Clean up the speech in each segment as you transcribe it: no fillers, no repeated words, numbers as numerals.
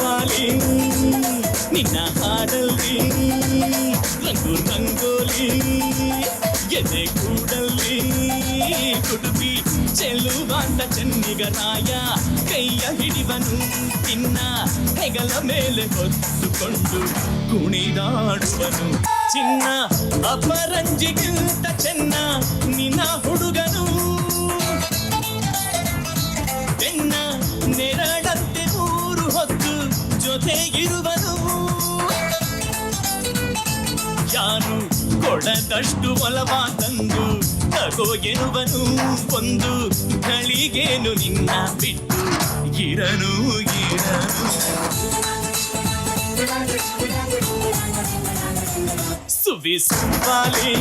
ಸುವ್ವಾಲಿ ನಿನ್ನ ಹಾಡಲ್ಲಿ ರಂಗು ರಂಗೋಲಿ ಎದೆ ಕೂಡಲ್ಲಿ ಕುಡುಬಿ ಚೆಲುವಾಂತ ಚೆನ್ನಿಗರಾಯ ಕೈಯ ಹಿಡಿವನು ನಿನ್ನ ಹೆಗಲ ಮೇಲೆ ಹೊತ್ತುಕೊಂಡು ಕುಣಿದಾಡುವನು ಚಿನ್ನ ಅಪರಂಜಿಗಿಂತ ಚೆನ್ನ ನಿನ್ನ ಹುಡುಗನು ಬೆನ್ನ ನೆರಳಂತೆ ಮೂರು ಹೊತ್ತು ಜೊತೆಗಿರುವನು ಯಾರು ಕೊಡದಷ್ಟು ಒಲವ ತಂದು ತಗೋ ಎನ್ನುವನು ಒಂದು ಗಳಿಗೇನು ನಿನ್ನ ಬಿಟ್ಟು ಇರನು ಸುವ್ವಾಲಿ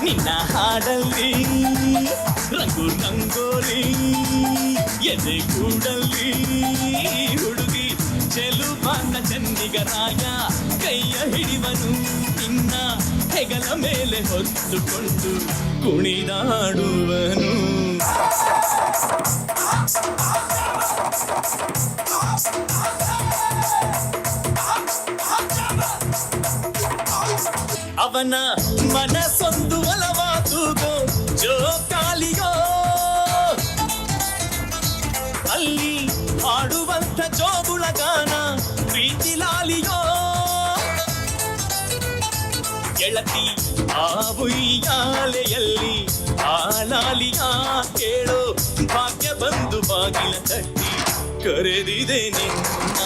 ನಿನ್ನ ಹಾಡಲ್ಲಿ ರಂಗು ರಂಗೋಲಿ ಎದೆ ಕೂಡಲ್ಲಿ ಹುಡುಗಿ ಚೆಲುವಾನ ಚೆನ್ನಿಗರಾಯ ಕೈಯ ಹಿಡಿವನು ನಿನ್ನ ಹೆಗಲ ಮೇಲೆ ಹೊತ್ತುಕೊಂಡು ಕುಣಿದಾಡುವನು ಅವನ ಮನಸ್ಸೊಂದು ಒಲವಾದುಗೋ ಜೋಕಾಲಿಯೋ ಅಲ್ಲಿ ಹಾಡುವಂಥ ಜೋಗುಳಗಾನ ಪ್ರೀತಿ ಲಾಲಿಯೋ ಗೆಳತಿ ಆ ಉಯ್ಯಾಲೆಯಲ್ಲಿ ಆ ಲಾಲಿಯ ಕೇಳೋ ಭಾಗ್ಯ ಬಂದು ಬಾಗಿಲ ತಟ್ಟಿ ಕರೆದಿದೆ ನಿನ್ನ